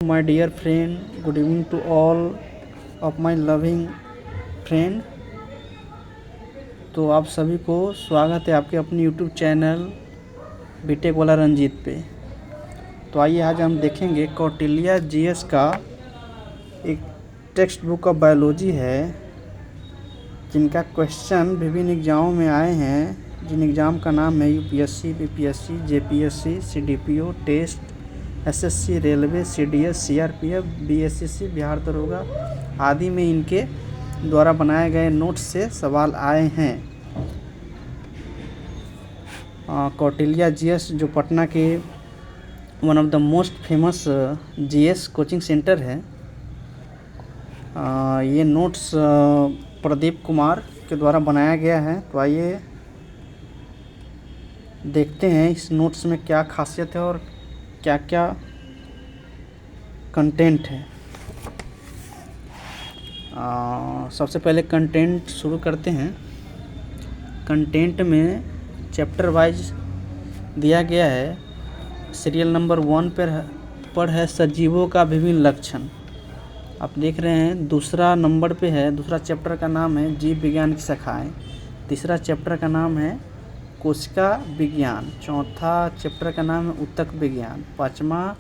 My dear friend, good evening to all of my loving friend. तो आप सभी को स्वागत है आपके अपने यूट्यूब चैनल बीटेक वाला रंजीत पे। तो आइए आज हम देखेंगे कौटिल्य जीएस का एक टेक्स्ट बुक ऑफ बायोलॉजी है, जिनका क्वेश्चन विभिन्न एग्जामों में आए हैं, जिन एग्ज़ाम का नाम है UPSC, BPSC, JPSC, CDPO, test, SSC, railway, CDS, CRPF, BSSC, Bihar दरोगा आदि में इनके द्वारा बनाए गए नोट्स से सवाल आए हैं। कौटिल्य जीएस जो पटना के one of the most famous GS coaching centre है, ये नोट्स प्रदीप कुमार के द्वारा बनाया गया है। तो आइए देखते हैं इस नोट्स में क्या खासियत है और क्या क्या कंटेंट है। सबसे पहले कंटेंट शुरू करते हैं। कंटेंट में चैप्टर वाइज दिया गया है। सीरियल नंबर 1 पर है सजीवों का विभिन्न लक्षण। आप देख रहे हैं दूसरा नंबर पे है, दूसरा चैप्टर का नाम है जीव विज्ञान की शाखाएं। तीसरा चैप्टर का नाम है कोशिका विज्ञान। चौथा चैप्टर का नाम है ऊतक विज्ञान। पांचवा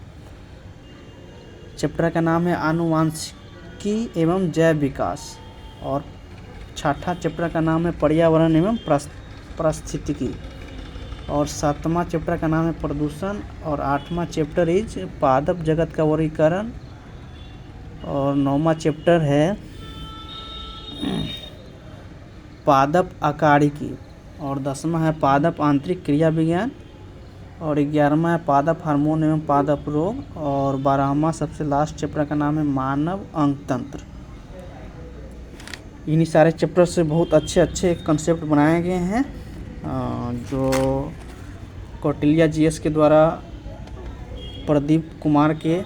चैप्टर का नाम है आनुवांशिकी एवं जैव विकास। और छठा चैप्टर का नाम है पर्यावरण एवं पारिस्थितिकी। और सातवां चैप्टर का नाम है प्रदूषण। और आठवां चैप्टर इज पादप जगत का वर्गीकरण। और नौवां चैप्टर है पादप आकारिकी। और 10वां है पादप आंतरिक क्रिया विज्ञान। और 11वां है पादप हार्मोन एवं पादप रोग। और 12वां सबसे लास्ट चैप्टर का नाम है मानव अंग तंत्र। इन्हीं सारे चैप्टर से बहुत अच्छे कंसेप्ट बनाए गए हैं, जो कौटिल्य जीएस के द्वारा प्रदीप कुमार के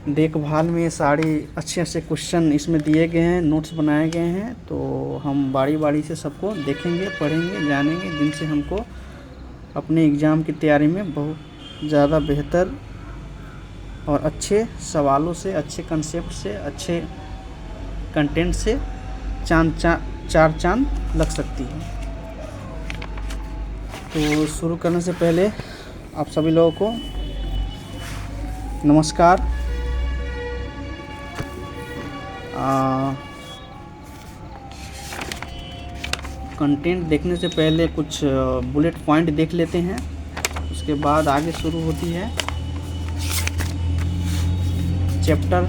देखभाल में सारे अच्छे क्वेश्चन इसमें दिए गए हैं, नोट्स बनाए गए हैं। तो हम बारी बारी से सबको देखेंगे, पढ़ेंगे, जानेंगे, जिनसे हमको अपने एग्ज़ाम की तैयारी में बहुत ज़्यादा बेहतर और अच्छे सवालों से, अच्छे कंसेप्ट से, अच्छे कंटेंट से चार चांद लग सकती है। तो शुरू करने से पहले आप सभी लोगों को नमस्कार। कंटेंट देखने से पहले कुछ बुलेट पॉइंट देख लेते हैं, उसके बाद आगे शुरू होती है चैप्टर।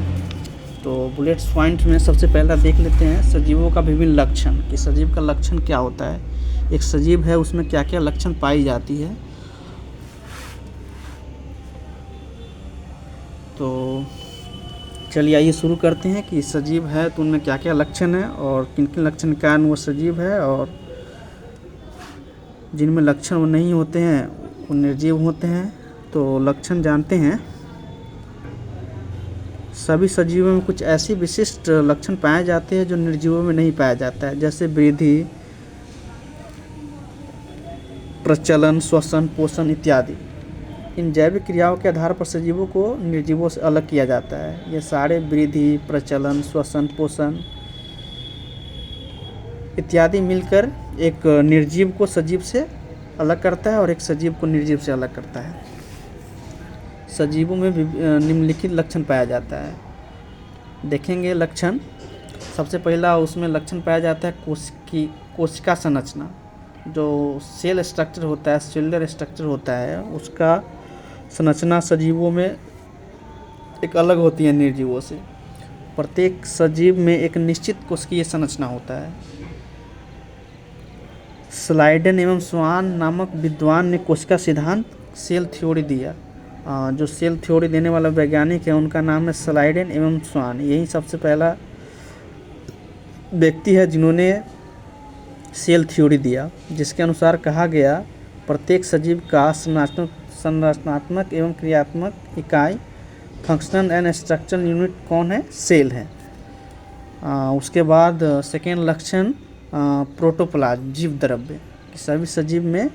तो बुलेट पॉइंट में सबसे पहला देख लेते हैं सजीवों का विभिन्न लक्षण, कि सजीव का लक्षण क्या होता है। एक सजीव है, उसमें क्या क्या लक्षण पाई जाती है। तो चलिए आइए शुरू करते हैं कि सजीव है तो उनमें क्या क्या लक्षण है और किन किन लक्षण के कारण वो सजीव है, और जिनमें लक्षण वो नहीं होते हैं वो निर्जीव होते हैं। तो लक्षण जानते हैं। सभी सजीवों में कुछ ऐसी विशिष्ट लक्षण पाए जाते हैं जो निर्जीवों में नहीं पाया जाता है, जैसे वृद्धि, प्रचलन, श्वसन, पोषण इत्यादि। इन जैविक क्रियाओं के आधार पर सजीवों को निर्जीवों से अलग किया जाता है। ये सारे वृद्धि, प्रचलन, श्वसन, पोषण इत्यादि मिलकर एक निर्जीव को सजीव से अलग करता है और एक सजीव को निर्जीव से अलग करता है। सजीवों में निम्नलिखित लक्षण पाया जाता है। देखेंगे लक्षण। सबसे पहला उसमें लक्षण पाया जाता है कोशिका संरचना। जो सेल स्ट्रक्चर होता है, सेलुलर स्ट्रक्चर होता है, उसका संरचना सजीवों में एक अलग होती है निर्जीवों से। प्रत्येक सजीव में एक निश्चित कोशिकीय संरचना होता है। स्लाइडन एवं स्वान नामक विद्वान ने कोशिका सिद्धांत, सेल थ्योरी दिया। जो सेल थ्योरी देने वाला वैज्ञानिक है उनका नाम है स्लाइडन एवं स्वान। यही सबसे पहला व्यक्ति है जिन्होंने सेल थ्योरी दिया, जिसके अनुसार कहा गया प्रत्येक सजीव का संरचनात्मक एवं क्रियात्मक इकाई, फंक्शनल एंड स्ट्रक्चरल यूनिट कौन है? सेल है। उसके बाद सेकेंड लक्षण प्रोटोप्लाज्म, जीव द्रव्य। सभी सजीव में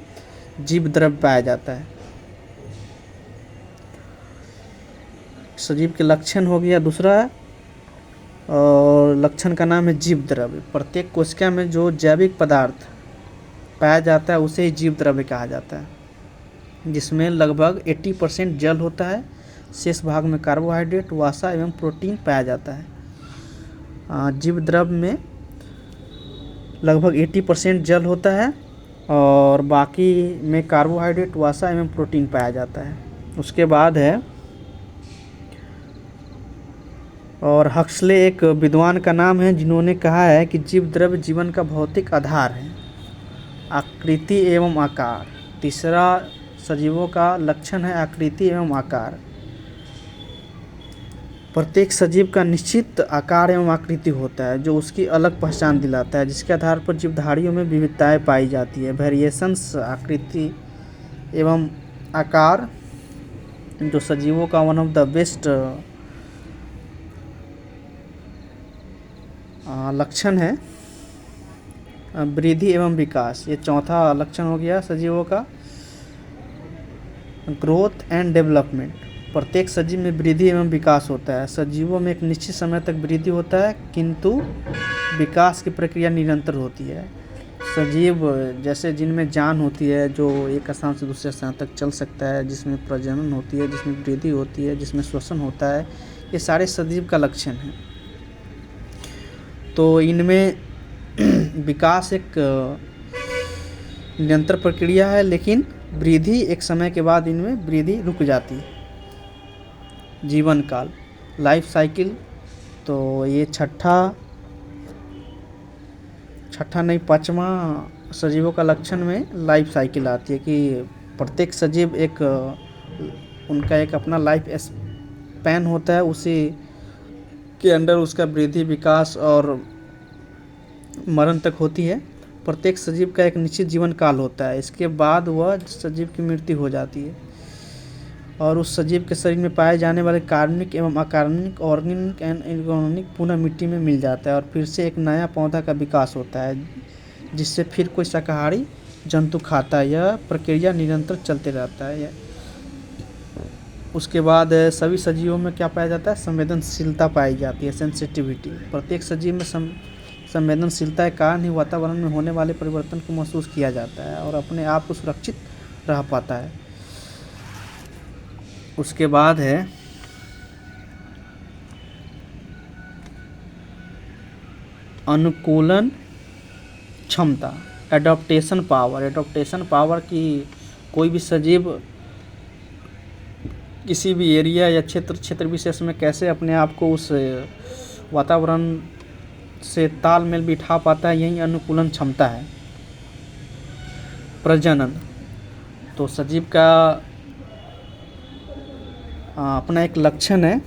जीव द्रव्य पाया जाता है। सजीव के लक्षण हो गया दूसरा, और लक्षण का नाम है जीव द्रव्य। प्रत्येक कोशिका में जो जैविक पदार्थ पाया जाता है उसे ही जीव द्रव्य कहा जाता है, जिसमें लगभग 80% जल होता है, शेष भाग में कार्बोहाइड्रेट, वसा एवं प्रोटीन पाया जाता है। जीव द्रव्य में लगभग 80% जल होता है और बाकी में कार्बोहाइड्रेट, वसा एवं प्रोटीन पाया जाता है। उसके बाद है, और हक्सले एक विद्वान का नाम है जिन्होंने कहा है कि जीव द्रव्य जीवन का भौतिक आधार है, आकृति एवं आकार। तीसरा सजीवों का लक्षण है आकृति एवं आकार। प्रत्येक सजीव का निश्चित आकार एवं आकृति होता है जो उसकी अलग पहचान दिलाता है, जिसके आधार पर जीवधारियों में विविधताएं पाई जाती है। वेरिएशंस आकृति एवं आकार जो सजीवों का वन ऑफ द बेस्ट लक्षण है। वृद्धि एवं विकास, ये चौथा लक्षण हो गया सजीवों का। ग्रोथ एंड डेवलपमेंट, प्रत्येक सजीव में वृद्धि एवं विकास होता है। सजीवों में एक निश्चित समय तक वृद्धि होता है किंतु विकास की प्रक्रिया निरंतर होती है। सजीव जैसे जिनमें जान होती है, जो एक स्थान से दूसरे स्थान तक चल सकता है, जिसमें प्रजनन होती है, जिसमें वृद्धि होती है, जिसमें श्वसन होता है, ये सारे सजीव का लक्षण है। तो इनमें विकास एक निरंतर प्रक्रिया है, लेकिन वृद्धि एक समय के बाद इनमें वृद्धि रुक जाती है। जीवन काल, लाइफ साइकिल, तो ये छठा नहीं, पाँचवां सजीवों का लक्षण में लाइफ साइकिल आती है कि प्रत्येक सजीव उनका एक अपना लाइफ स्पैन होता है, उसी के अंडर उसका वृद्धि, विकास और मरण तक होती है। प्रत्येक सजीव का एक निश्चित जीवन काल होता है, इसके बाद वह सजीव की मृत्यु हो जाती है और उस सजीव के शरीर में पाए जाने वाले कार्बनिक एवं अकार्बनिक, ऑर्गेनिक एंड इनऑर्गेनिक पुनः मिट्टी में मिल जाता है और फिर से एक नया पौधा का विकास होता है, जिससे फिर कोई शाकाहारी जंतु खाता है। यह प्रक्रिया निरंतर चलते रहता है। उसके बाद सभी सजीवों में क्या पाया जाता है? संवेदनशीलता पाई जाती है, सेंसिटिविटी। प्रत्येक सजीव में संवेदनशीलता के कारण ही वातावरण में होने वाले परिवर्तन को महसूस किया जाता है और अपने आप को सुरक्षित रह पाता है। उसके बाद है अनुकूलन क्षमता, एडॉप्टेशन पावर। एडॉप्टेशन पावर की कोई भी सजीव किसी भी एरिया या क्षेत्र विशेष में कैसे अपने आप को उस वातावरण से तालमेल बिठा पाता है, यही अनुकूलन क्षमता है। प्रजनन, तो सजीव का अपना एक लक्षण है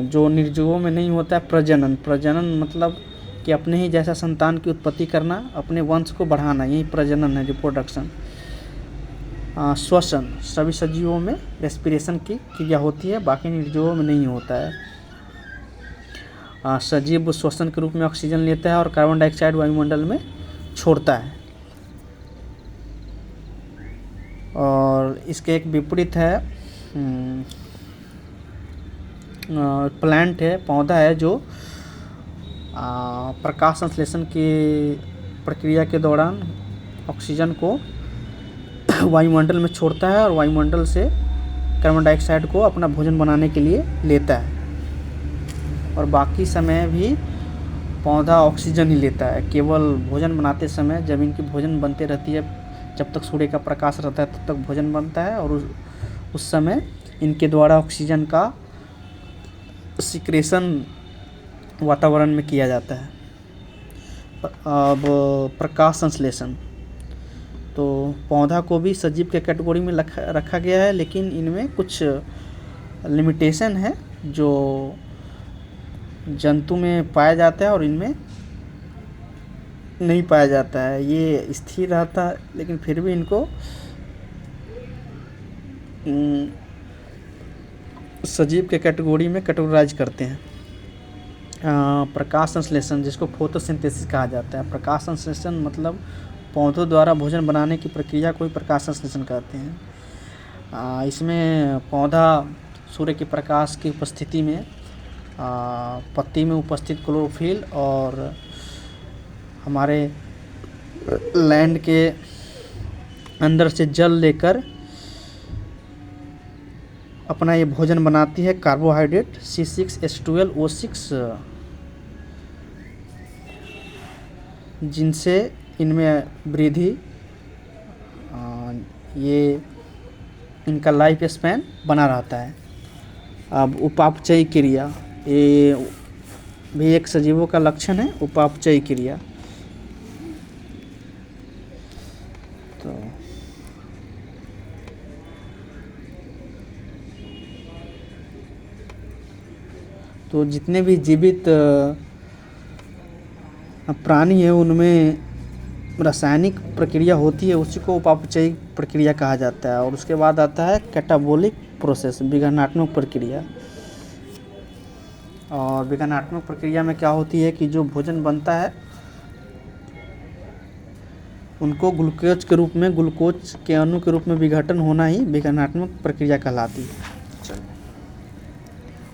जो निर्जीवों में नहीं होता है, प्रजनन। प्रजनन मतलब कि अपने ही जैसा संतान की उत्पत्ति करना, अपने वंश को बढ़ाना, यही प्रजनन है, रिप्रोडक्शन। श्वसन, सभी सजीवों में रेस्पिरेशन की क्रिया होती है, बाकी निर्जीवों में नहीं होता है। सजीव श्वसन के रूप में ऑक्सीजन लेता है और कार्बन डाइऑक्साइड वायुमंडल में छोड़ता है। और इसके एक विपरीत है प्लांट है, पौधा है, जो प्रकाश संश्लेषण की प्रक्रिया के दौरान ऑक्सीजन को वायुमंडल में छोड़ता है और वायुमंडल से कार्बन डाइऑक्साइड को अपना भोजन बनाने के लिए लेता है और बाकी समय भी पौधा ऑक्सीजन ही लेता है। केवल भोजन बनाते समय जब इनकी भोजन बनते रहती है, जब तक सूर्य का प्रकाश रहता है तब तक भोजन बनता है और उस समय इनके द्वारा ऑक्सीजन का सिक्रेशन वातावरण में किया जाता है। अब प्रकाश संश्लेषण, तो पौधा को भी सजीव के कैटेगरी में रखा गया है, लेकिन इनमें कुछ लिमिटेशन है जो जंतु में पाया जाता है और इनमें नहीं पाया जाता है। ये स्थिर रहता है लेकिन फिर भी इनको सजीव के कैटेगरी में कैटेगराइज करते हैं। प्रकाश संश्लेषण, जिसको फोटोसिंथेसिस कहा जाता है। प्रकाश संश्लेषण मतलब पौधों द्वारा भोजन बनाने की प्रक्रिया को ही प्रकाश संश्लेषण कहते हैं। इसमें पौधा सूर्य के प्रकाश की उपस्थिति में पत्ती में उपस्थित क्लोरोफिल और हमारे लैंड के अंदर से जल लेकर अपना ये भोजन बनाती है, कार्बोहाइड्रेट C6H12O6, जिनसे इनमें वृद्धि, ये इनका लाइफ स्पैन बना रहता है। अब उपापचयी क्रिया, ये भी एक सजीवों का लक्षण है, उपापचयी क्रिया। तो जितने भी जीवित प्राणी है उनमें रासायनिक प्रक्रिया होती है, उसी को उपापचयी प्रक्रिया कहा जाता है। और उसके बाद आता है कैटाबोलिक प्रोसेस, विघटनात्मक प्रक्रिया। और विघटनात्मक प्रक्रिया में क्या होती है कि जो भोजन बनता है उनको ग्लूकोज के रूप में, ग्लूकोज के अणु के रूप में विघटन होना ही विघटनात्मक प्रक्रिया कहलाती है।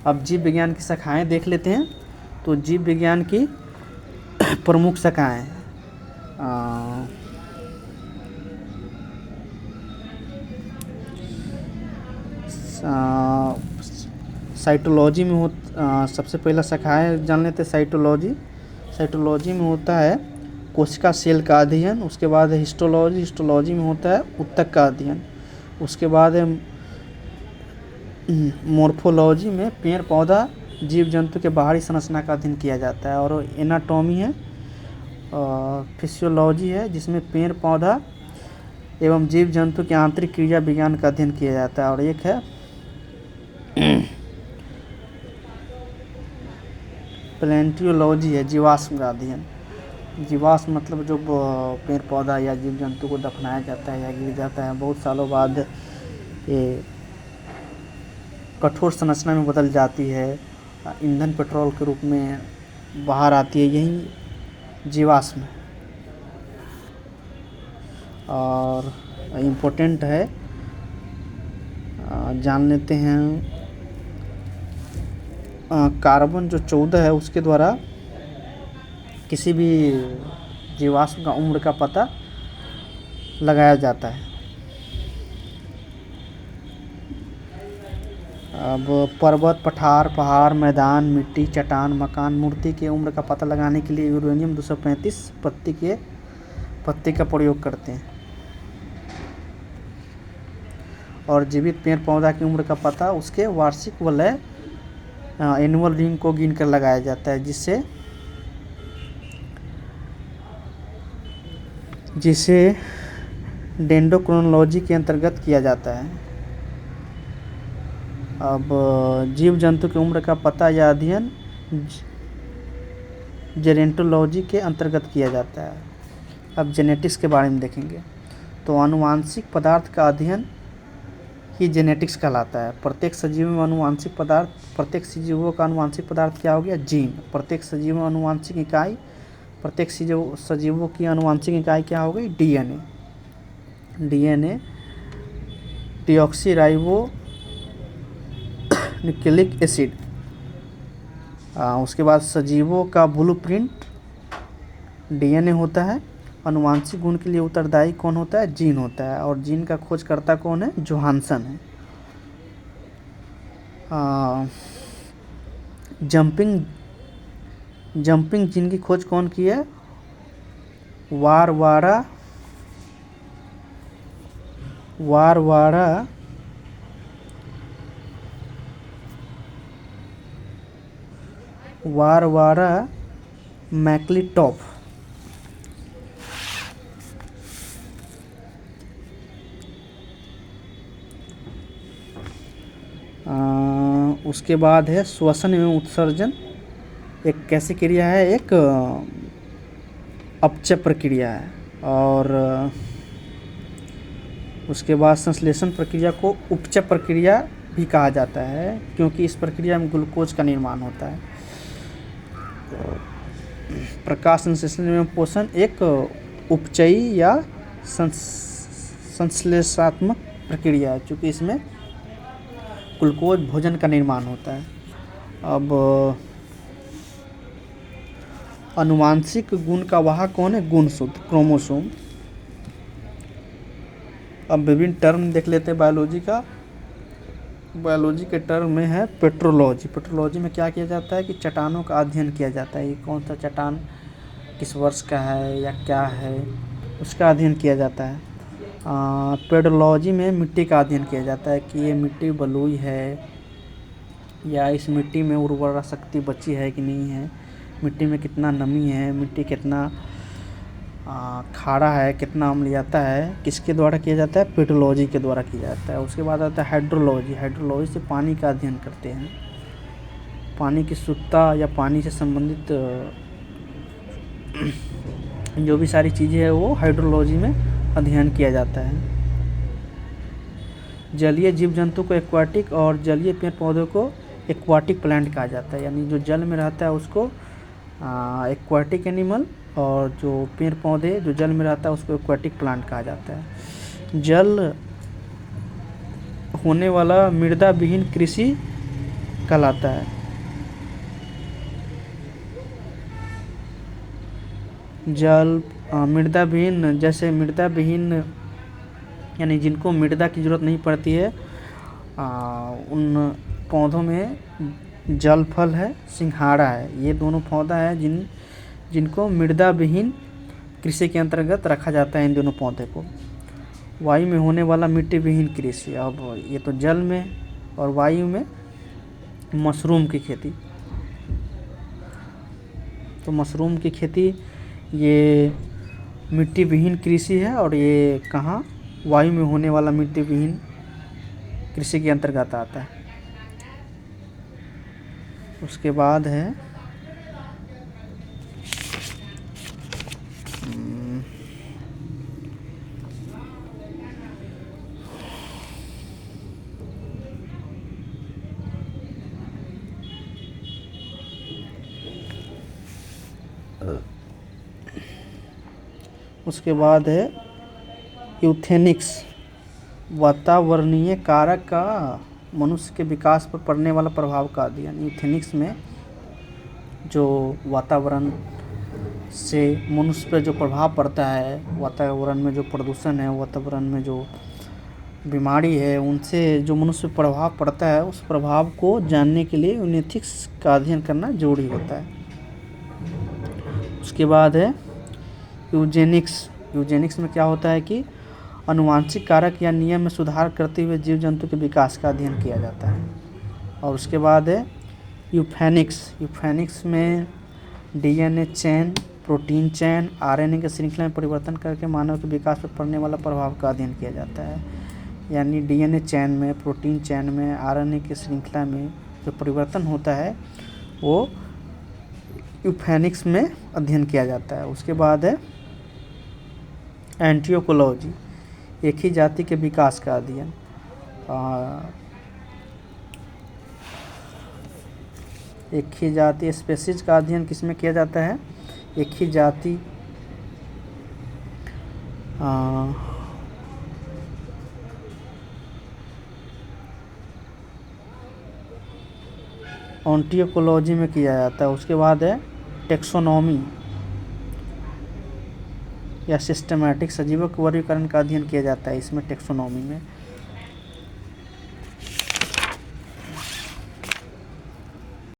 अब जीव विज्ञान की शाखाएं देख लेते हैं। तो जीव विज्ञान की प्रमुख शाखाएं, साइटोलॉजी में सबसे पहला शाखा है, जान लेते हैं साइटोलॉजी। साइटोलॉजी में होता है कोशिका सेल का अध्ययन। उसके बाद है हिस्टोलॉजी, हिस्टोलॉजी में होता है ऊतक का अध्ययन। उसके बाद है मॉर्फोलॉजी में पेड़ पौधा जीव जंतु के बाहरी संरचना का अध्ययन किया जाता है। और एनाटॉमी है, फिजियोलॉजी है, जिसमें पेड़ पौधा एवं जीव जंतु के आंतरिक क्रिया विज्ञान का अध्ययन किया जाता है। और एक है पैलेंटियोलॉजी है, जीवाश्म का अध्ययन। जीवाश्म मतलब जो पेड़ पौधा या जीव जंतु को दफनाया जाता है या गिर जाता है, बहुत सालों बाद ये कठोर संरचना में बदल जाती है, ईंधन पेट्रोल के रूप में बाहर आती है, यही जीवाश्म है। और इम्पोर्टेंट है, जान लेते हैं कार्बन जो 14 है उसके द्वारा किसी भी जीवाश्म का उम्र का पता लगाया जाता है। अब पर्वत, पठार, पहाड़, मैदान, मिट्टी, चट्टान, मकान, मूर्ति के उम्र का पता लगाने के लिए यूरेनियम 235 पत्ती का प्रयोग करते हैं। और जीवित पेड़ पौधा की उम्र का पता उसके वार्षिक वलय एनुअल रिंग को गिनकर लगाया जाता है, जिसे डेंड्रोक्रोनोलॉजी के अंतर्गत किया जाता है। अब जीव जंतु की उम्र का पता या अध्ययन जेनेटोलॉजी के अंतर्गत किया जाता है। अब जेनेटिक्स के बारे में देखेंगे। तो आनुवांशिक पदार्थ का अध्ययन ही जेनेटिक्स कहलाता है। प्रत्येक सजीव में आनुवांशिक पदार्थ, प्रत्येक सजीवों का आनुवांशिक पदार्थ क्या हो गया? जीन। प्रत्येक सजीव में आनुवांशिक इकाई, प्रत्येक सजीवों की आनुवांशिक इकाई क्या हो गई? DNA. DNA deoxyribo nucleic acid. उसके बाद सजीवों का ब्लूप्रिंट डीएनए होता है। आनुवांशिक गुण के लिए उत्तरदायी कौन होता है? जीन होता है। और जीन का खोजकर्ता कौन है? जोहानसन है। जंपिंग जीन की खोज कौन की है? वारवारा मैक्लिटॉफ। उसके बाद है श्वसन एवं उत्सर्जन। एक कैसी क्रिया है? एक अपचय प्रक्रिया है। और उसके बाद संश्लेषण प्रक्रिया को उपचय प्रक्रिया भी कहा जाता है, क्योंकि इस प्रक्रिया में ग्लूकोज का निर्माण होता है। प्रकाश संश्लेषण एवं पोषण एक उपचयी या संश्लेषणात्मक प्रक्रिया है, क्योंकि इसमें ग्लूकोज भोजन का निर्माण होता है। अब आनुवांशिक गुण का वाहक कौन है? गुणसूत्र, क्रोमोसोम। अब विभिन्न टर्म देख लेते हैं बायोलॉजी का। बायोलॉजी के टर्म में है पेट्रोलॉजी। पेट्रोलॉजी में क्या किया जाता है कि चट्टानों का अध्ययन किया जाता है। ये कौन सा चट्टान किस वर्ष का है या क्या है, उसका अध्ययन किया जाता है। पेडोलॉजी में मिट्टी का अध्ययन किया जाता है कि ये मिट्टी बलुई है या इस मिट्टी में उर्वरा शक्ति बची है कि नहीं है, मिट्टी में कितना नमी है, मिट्टी कितना खारा है, कितना अम्लीयता है, किसके द्वारा किया जाता है? पेडोलॉजी के द्वारा किया जाता है। उसके बाद आता है हाइड्रोलॉजी। हाइड्रोलॉजी से पानी का अध्ययन करते हैं। पानी की शुद्धता या पानी से संबंधित जो भी सारी चीज़ें हैं वो हाइड्रोलॉजी में अध्ययन किया जाता है। जलीय जीव जंतु को एक्वाटिक और जलीय पेड़ पौधों को एक्वाटिक प्लांट कहा जाता है। यानी जो जल में रहता है उसको एक्वाटिक एनिमल, और जो पेड़ पौधे जो जल में रहता है उसको एक्वाटिक प्लांट कहा जाता है। जल होने वाला मृदा विहीन कृषि कहलाता है। जल मृदा विहीन, जैसे मृदा विहीन यानी जिनको मृदा की ज़रूरत नहीं पड़ती है, उन पौधों में जल फल है, सिंघाड़ा है। ये दोनों पौधा है जिनको मृदा विहीन कृषि के अंतर्गत रखा जाता है। इन दोनों पौधे को वायु में होने वाला मिट्टी विहीन कृषि। अब ये तो जल में, और वायु में मशरूम की खेती। तो मशरूम की खेती ये मिट्टी विहीन कृषि है, और ये कहाँ? वायु में होने वाला मिट्टी विहीन कृषि के अंतर्गत आता है। उसके बाद है यूथेनिक्स। वातावरणीय कारक का मनुष्य के विकास पर पड़ने वाला प्रभाव का अध्ययन। यूथेनिक्स में जो वातावरण से मनुष्य पर जो प्रभाव पड़ता है, वातावरण में जो प्रदूषण है, वातावरण में जो बीमारी है, उनसे जो मनुष्य पर प्रभाव पड़ता है, उस प्रभाव को जानने के लिए यूथेनिक्स का अध्ययन करना जरूरी होता है। उसके बाद है यूजेनिक्स। यूजेनिक्स में क्या होता है कि आनुवांशिक कारक या नियम में सुधार करते हुए जीव जंतु के विकास का अध्ययन किया जाता है। और उसके बाद है यूफेनिक्स। यूफेनिक्स में डीएनए चैन, प्रोटीन चैन, आरएनए की श्रृंखला में परिवर्तन करके मानव के विकास पर पड़ने वाला प्रभाव का अध्ययन किया जाता है। यानी डीएनए चैन में, प्रोटीन चैन में, आरएनए की श्रृंखला में जो परिवर्तन होता है वो यूफेनिक्स में अध्ययन किया जाता है। उसके बाद है एंटियोकोलॉजी, एक ही जाति के विकास का अध्ययन। एक ही जाति स्पेसीज का अध्ययन किसमें किया जाता है? एक ही जाति ऑन्टियोकोलॉजी में किया जाता है। उसके बाद है टेक्सोनॉमी या सिस्टमैटिक, सजीवों के वर्गीकरण का अध्ययन किया जाता है इसमें टेक्सोनॉमी में।